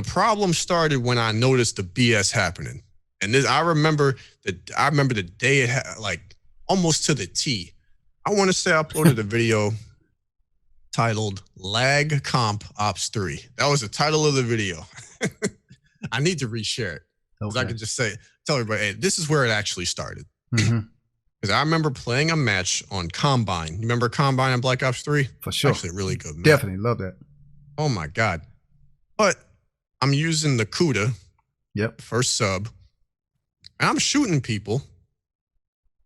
problem started when I noticed the BS happening. And I remember the day it had, like, almost to the T. I want to say I uploaded a video titled Lag Comp Ops 3. That was the title of the video. I need to reshare it. Because I could just tell everybody, hey, this is where it actually started. Because I remember playing a match on Combine. You remember Combine in Black Ops 3? For sure. Actually, really good match. Definitely love that. Oh my God. But I'm using the CUDA. Yep. First sub. And I'm shooting people.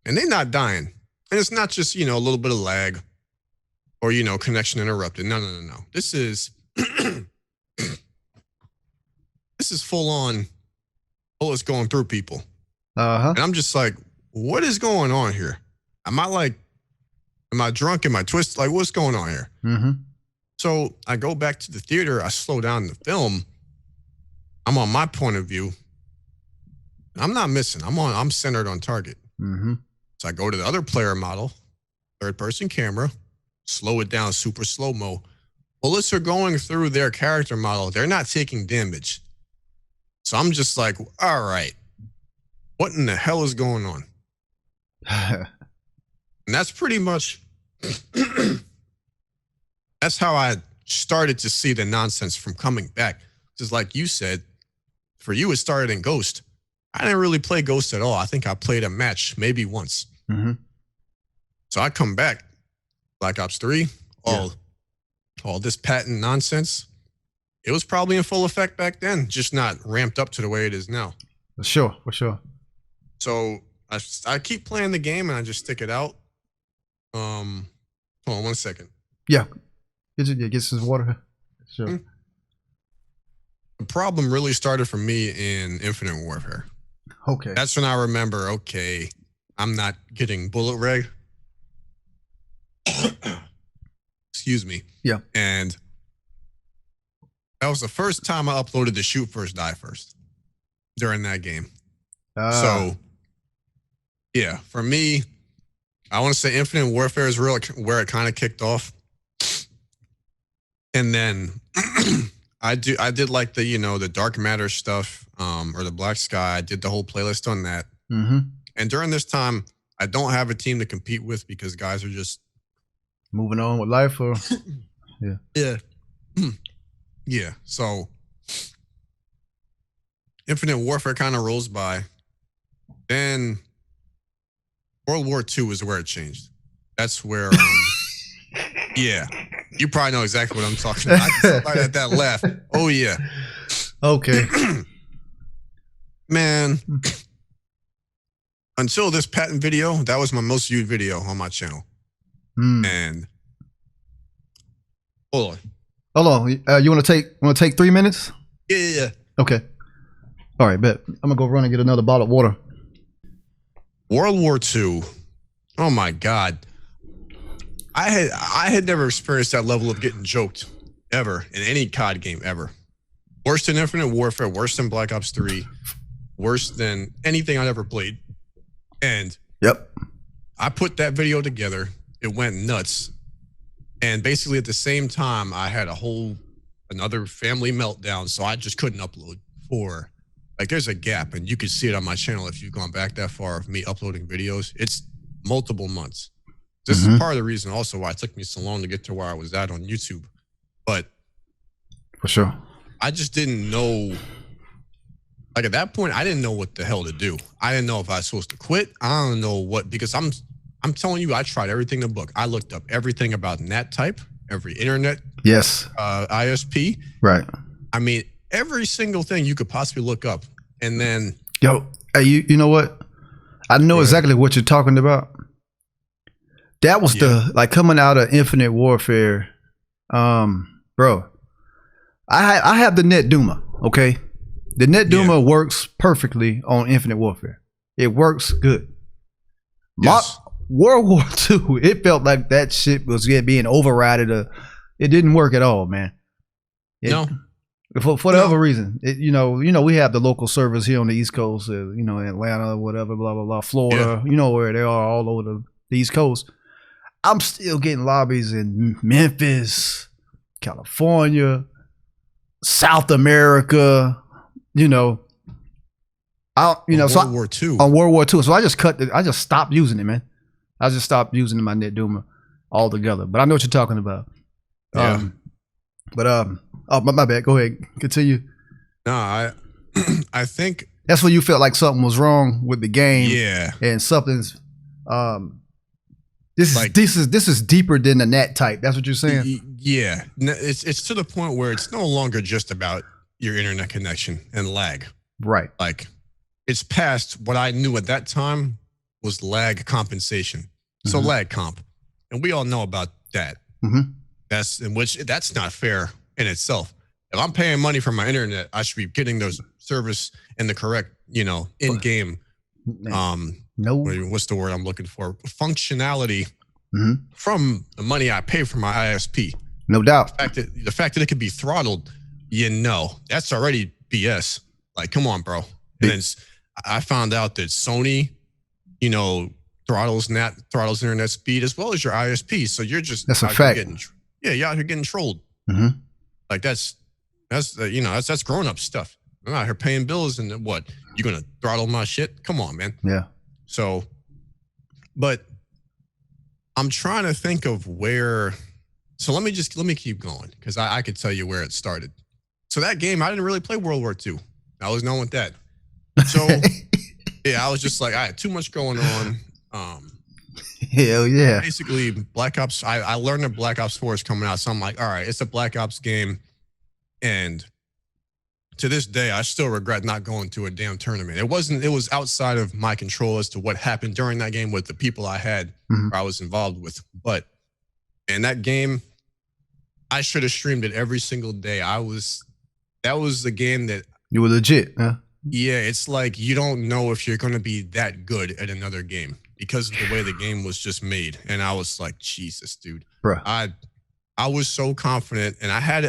And they're not dying. And it's not just, a little bit of lag. Or, connection interrupted. No. This is this is full on bullets going through people. And I'm just like, what is going on here? Am I drunk? Am I twisted? Like, what's going on here? So I go back to the theater. I slow down the film. I'm on my point of view. I'm not missing. I'm centered on target. So I go to the other player model, third person camera, slow it down, super slow-mo. Bullets are going through their character model. They're not taking damage. So I'm just like, all right, what in the hell is going on? And that's pretty much, that's how I started to see the nonsense from coming back. Just like you said, for you, it started in Ghost. I didn't really play Ghost at all. I think I played a match maybe once. So I come back, Black Ops 3, all this patent nonsense. It was probably in full effect back then, just not ramped up to the way it is now. For sure. So I keep playing the game and I just stick it out. Hold on 1 second. Yeah. Get some water. Sure. The problem really started for me in Infinite Warfare. Okay. That's when I remember, okay, I'm not getting bullet reg. Excuse me. Yeah. And that was the first time I uploaded the shoot first, die first during that game. So, yeah, for me, I want to say Infinite Warfare is where it kind of kicked off. And then I did like the, the Dark Matter stuff, or the Black Sky. I did the whole playlist on that. And during this time, I don't have a team to compete with because guys are just moving on with life, or yeah. So Infinite Warfare kind of rolls by. Then World War II is where it changed. That's where, yeah, you probably know exactly what I'm talking about. I can somebody at that laugh. Oh yeah. Okay. Man, until this patent video, that was my most viewed video on my channel. And hold on. You want to take 3 minutes? Yeah. Okay. All right, bet. I'm gonna go run and get another bottle of water. World War II. Oh my God. I had never experienced that level of getting joked ever in any COD game ever. Worse than Infinite Warfare, worse than Black Ops 3, worse than anything I'd ever played. And I put that video together. It went nuts. And basically at the same time, I had another family meltdown. So I just couldn't upload for, like, there's a gap, and you can see it on my channel if you've gone back that far of me uploading videos. It's multiple months. This is part of the reason also why it took me so long to get to where I was at on YouTube. But for sure, I just didn't know. Like, at that point, I didn't know what the hell to do. I didn't know if I was supposed to quit. I don't know what, because I'm telling you, I tried everything in the book. I looked up everything about NAT type, every internet ISP. Right. I mean, every single thing you could possibly look up. And then hey, you know what? I know exactly what you're talking about. That was the, like, coming out of Infinite Warfare. Bro, I have the Net Duma, okay? The Net Duma works perfectly on Infinite Warfare. It works good. World War II, it felt like that shit was being overridden. It didn't work at all, man. For the other reason, we have the local servers here on the East Coast, Atlanta, whatever, blah, blah, blah, Florida, where they are all over the East Coast. I'm still getting lobbies in Memphis, California, South America, you know. World War II. On World War II. So I just stopped using it, man. I just stopped using my NetDuma altogether. But I know what you're talking about. Yeah. My bad. Go ahead. Continue. No, I think that's when you felt like something was wrong with the game. Yeah. And something's this is deeper than the net type. That's what you're saying? Yeah. It's to the point where it's no longer just about your internet connection and lag. Right. Like, it's past what I knew at that time was lag compensation. So lag comp. And we all know about that. That's not fair in itself. If I'm paying money for my internet, I should be getting those service in the correct, in-game, what's the word I'm looking for? Functionality from the money I pay for my ISP. No doubt. The fact that it could be throttled, that's already BS. Like, come on, bro. And then I found out that Sony, throttles internet speed as well as your ISP. So you're just that's a fact. You're out here getting trolled. Like that's grown up stuff. I'm out here paying bills, and what, you gonna throttle my shit? Come on, man. Yeah. So, but I'm trying to think of where. So let me keep going, because I could tell you where it started. So that game, I didn't really play World War II. I was known with that. So yeah, I was just like, I had too much going on. Hell yeah. Basically, Black Ops, I learned that Black Ops 4 is coming out. So I'm like, all right, it's a Black Ops game. And to this day, I still regret not going to a damn tournament. It was outside of my control as to what happened during that game with the people I had, or I was involved with. But in that game, I should have streamed it every single day. That was the game that you were legit, huh? Yeah, it's like you don't know if you're going to be that good at another game because of the way the game was just made. And I was like, Jesus, dude. Bruh. I was so confident, and I had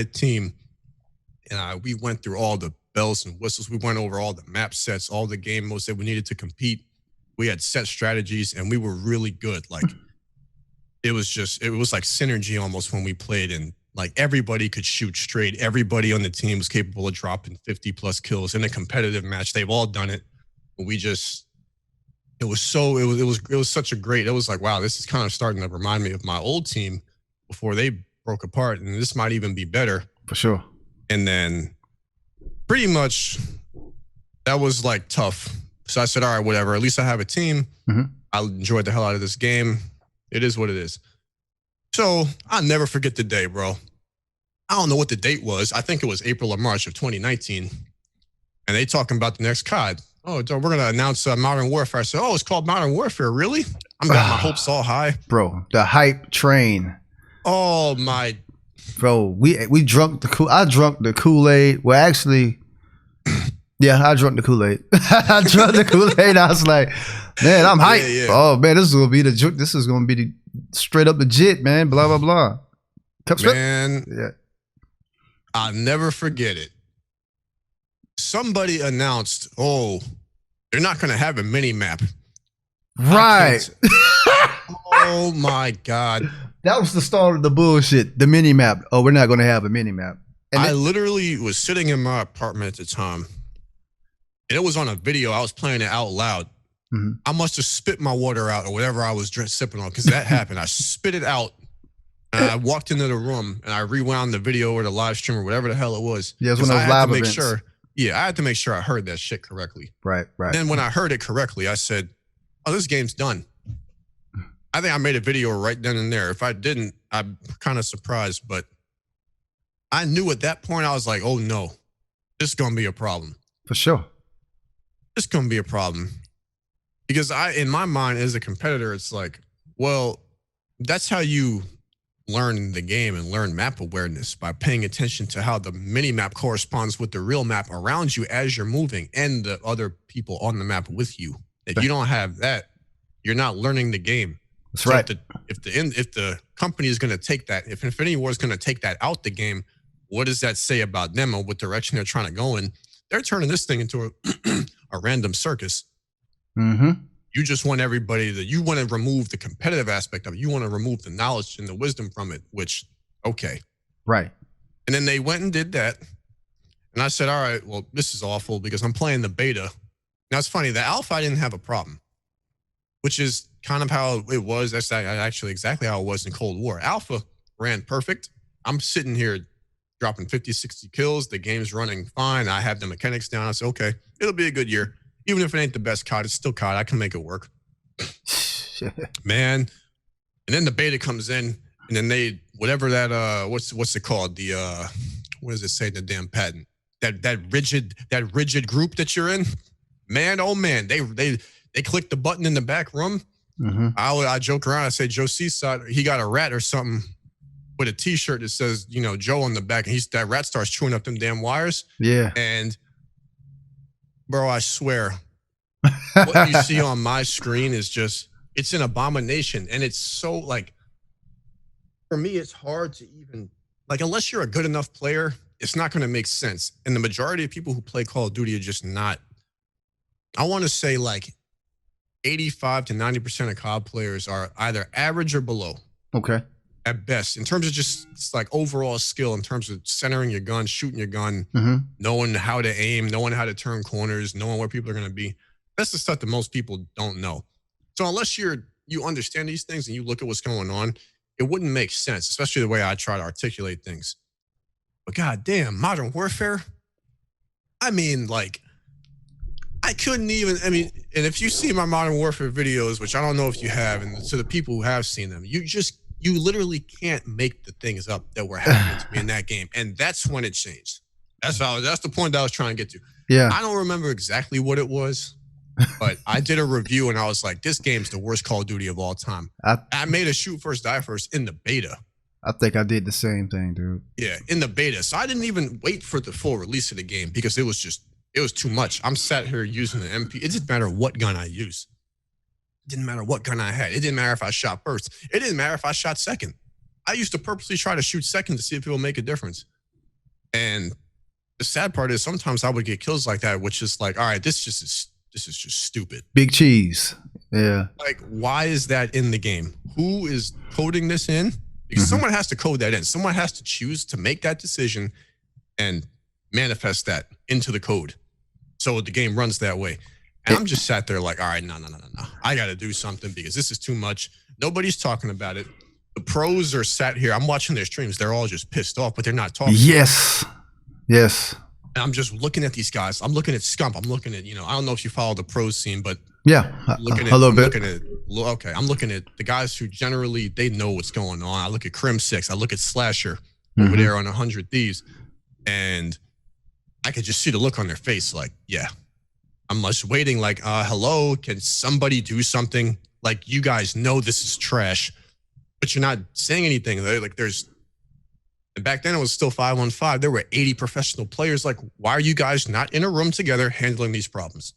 a team, and we went through all the bells and whistles. We went over all the map sets, all the game modes that we needed to compete. We had set strategies, and we were really good. Like, it was like synergy almost when we played, and like everybody could shoot straight. Everybody on the team was capable of dropping 50 plus kills in a competitive match. They've all done it. But it was such a great, it was like, wow, this is kind of starting to remind me of my old team before they broke apart. And this might even be better. For sure. And then pretty much that was like tough. So I said, all right, whatever. At least I have a team. I enjoyed the hell out of this game. It is what it is. So I'll never forget the day, bro. I don't know what the date was. I think it was April or March of 2019. And they talking about the next COD. Oh, we're going to announce Modern Warfare. I said, it's called Modern Warfare. Really? I'm got my hopes all high. Bro, the hype train. Oh, my. Bro, we drunk I drunk the Kool-Aid. Well, actually, yeah, I drunk the Kool-Aid. I drunk the Kool-Aid. I was like, man, I'm hyped. Yeah. Oh, man, this is going to be the straight up legit, man. Blah, blah, blah. Man, yeah. I'll never forget it. Somebody announced, they're not going to have a mini map. Right. Oh, my God. That was the start of the bullshit. The mini map. Oh, we're not going to have a mini map. And I literally was sitting in my apartment at the time, and it was on a video. I was playing it out loud. I must have spit my water out or whatever I was sipping on, because that happened. I spit it out, and I walked into the room, and I rewound the video or the live stream or whatever the hell it was. Yeah, it was one of those live events. I had to make sure I heard that shit correctly. Right. Then when I heard it correctly, I said, this game's done. I think I made a video right then and there. If I didn't, I'm kind of surprised. But I knew at that point, I was like, oh, no, this is going to be a problem. For sure. This is going to be a problem. Because in my mind, as a competitor, it's like, well, that's how you learn the game and learn map awareness, by paying attention to how the mini map corresponds with the real map around you as you're moving and the other people on the map with you. If you don't have that, you're not learning the game. That's right. If the company is going to take that, if Infinity Ward is going to take that out the game, what does that say about them and what direction they're trying to go in? They're turning this thing into a random circus. You just want everybody you want to remove the competitive aspect of it. You want to remove the knowledge and the wisdom from it, which, okay. Right. And then they went and did that. And I said, all right, well, this is awful because I'm playing the beta. Now, it's funny. The alpha, I didn't have a problem, which is kind of how it was. That's actually exactly how it was in Cold War. Alpha ran perfect. I'm sitting here dropping 50, 60 kills. The game's running fine. I have the mechanics down. I said, okay, it'll be a good year. Even if it ain't the best COD, it's still COD. I can make it work. Man. And then the beta comes in, and then they, whatever that, what's it called? The, what does it say in the damn patent? That rigid group that you're in, man, oh man, they clicked the button in the back room. Mm-hmm. I joke around. I say Joe Seaside, he got a rat or something with a T-shirt that says, you know, Joe on the back, and that rat starts chewing up them damn wires. Yeah, and bro, I swear, what you see on my screen is just, it's an abomination, and it's so like, for me, it's hard to even like, unless you're a good enough player. It's not going to make sense. And the majority of people who play Call of Duty are just not, I want to say like 85 to 90% of COD players are either average or below. Okay. At best, in terms of just like overall skill, in terms of centering your gun, shooting your gun, knowing how to aim, knowing how to turn corners, knowing where people are going to be. That's the stuff that most people don't know. So unless you understand these things and you look at what's going on, it wouldn't make sense, especially the way I try to articulate things. But goddamn, Modern Warfare. I mean, like, I couldn't even, I mean, and if you see my Modern Warfare videos, which I don't know if you have, and to the people who have seen them, you literally can't make the things up that were happening to me in that game. And that's when it changed. That's the point that I was trying to get to. Yeah. I don't remember exactly what it was, but I did a review and I was like, this game's the worst Call of Duty of all time. I made a shoot first, die first in the beta. I think I did the same thing, dude. Yeah, in the beta. So I didn't even wait for the full release of the game because it was too much. I'm sat here using the MP. It didn't matter what gun I used. It didn't matter what gun I had. It didn't matter if I shot first. It didn't matter if I shot second. I used to purposely try to shoot second to see if it will make a difference. And the sad part is sometimes I would get kills like that, which is like, all right, this is just stupid. Big cheese. Yeah. Like, why is that in the game? Who is coding this in? Because someone has to code that in. Someone has to choose to make that decision and manifest that into the code. So the game runs that way. And I'm just sat there like, all right, no. I got to do something because this is too much. Nobody's talking about it. The pros are sat here. I'm watching their streams. They're all just pissed off, but they're not talking. Yes. Yes. And I'm just looking at these guys. I'm looking at Scump. I'm looking at, I don't know if you follow the pros scene, but yeah, a little bit. I'm looking at the guys who generally, they know what's going on. I look at Crim 6. I look at Slasher over there on 100 Thieves. And I could just see the look on their face like, yeah. I'm just waiting like, hello, can somebody do something? Like, you guys know this is trash, but you're not saying anything. Like, and back then it was still 5-on-5. There were 80 professional players. Like, why are you guys not in a room together handling these problems?